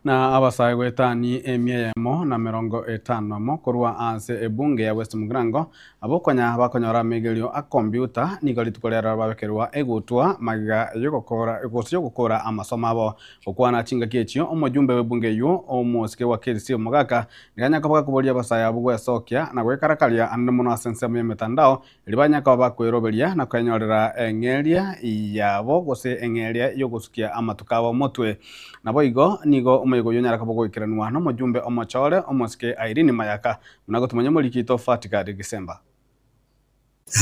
na abasae gwetani emiemo na 50 korwa ase ebunge ya West Mugirango abokonya bakonyora migerio a computer nigo ritukorera babekerwa egutwa magiga yogokora amasomo abo okwana chinga kiechio omojumbe webunge yo omosike wa KLC Omogaka nganya kabaga kuboria abasae abo gwesokia na gwekarakaria ande muno asense mu mitandao libanya ka bakweroberia na kwenyorera engeria yabo gose engeria yogusukia amatukabo motwe nabo igo nigo omoyego yonyara kabogoikiranwa no mojumbe omochore omosike Irene Mayaka munago tumenye molikito Fatika de December.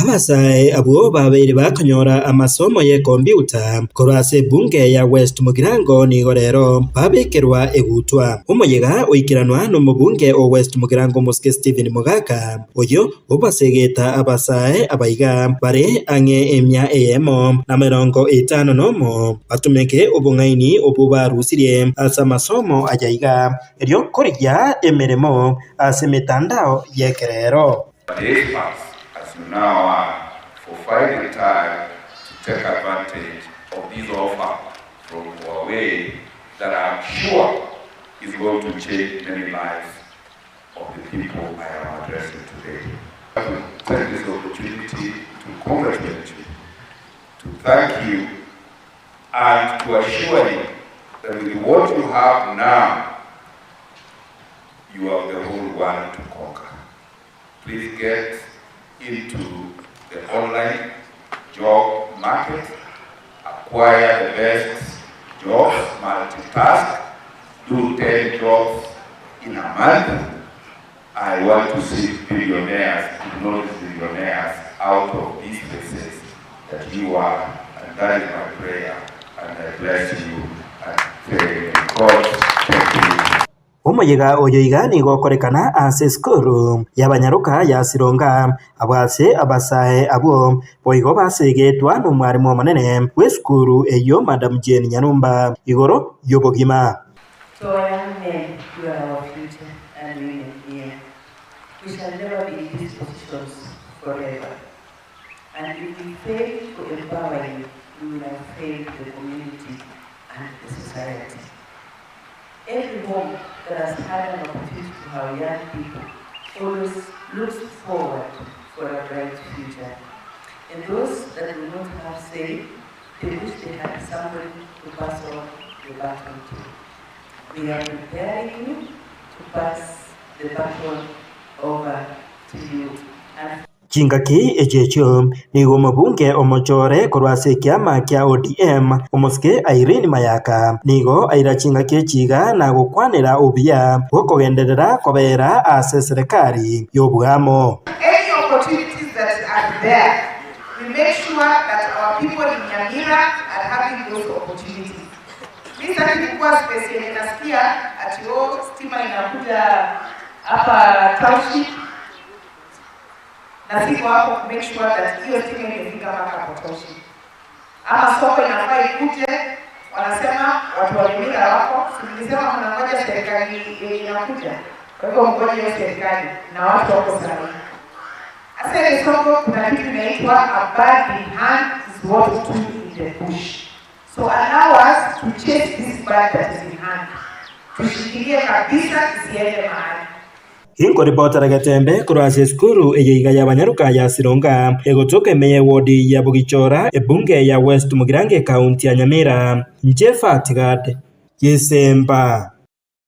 Abasae abo babiri bakanyora amasomo ye computer korase bunge ya West Mugirango nigo rero babekerwa egutwa omoyega oikiranwa no mubunge o West Mugirango Mosike Stephen Mogaka oyo obasegeta abasae abaiga bare ange emya emo na 50 nomo batumeke obungaini obubarusirie asa masomo ajaiga eryo korija emeremo ase mitandao yekerero. Now for finding time to take advantage of this offer from Huawei that I'm sure is going to change many lives of the people I am addressing today. I will take this opportunity to congratulate you, to thank you, and to assure you that with what you have now, you have the whole world to conquer. Please get into the online job market, acquire the best jobs, multitask, do 10 jobs in a month. I want to see billionaires, not billionaires, out of these places that you are, and that is my prayer, and I bless you, and pray God thank you. Omoyega oyoiga nigo korekana ase skuru yabanyaruka ya Sironga abwase abasae abo boigo basegetwa no mwarimu omonene weskuru eyo Madam Jane Nyanumba igoro yobogima. So young men, you are our future and women here. We shall never be in these positions forever. And if we fail to empower you, we will have failed the community and the society. Every home that has had an opportunity to have young people always looks forward for a bright future. And those that do not have say, they wish they had somebody to pass on the baton to. We are preparing you to pass the baton over to you. Chingaki ejecho nigo mabunge omochore korwase kiama kia ODM omosike Irene Mayaka nigo aira chingaki chiga na gukwanira obia gokogenderera kobera ase serikali yobwamo. Any opportunities that are there, we make sure that our people in Nyamira are having those opportunities. Mimi nilikuwa special nasikia ati stima inakuja hapa township na siko hapo ku make sure that hiyo stima imefika mpaka Potoshi. Ama soko inafaa ikuje, wanasema watu wa Nyamira wako, nilisema mnangoja serikali inakuja. Kwa hivyo ngoja hiyo serikali na watu wako sawa. Asa ile soko kuna kitu inaitwa a bird in hand is what two in the bush. So allow us to chase this bird that is in hand. Tushikilie kabisa isiende mahali. Hinko ripota ragatembe kurase skuru eyiga yabanyaruka ya Sironga egotoke meye wodi ya Bugichora ebunge ya West Mugirango County ya Nyamira Fatika de December.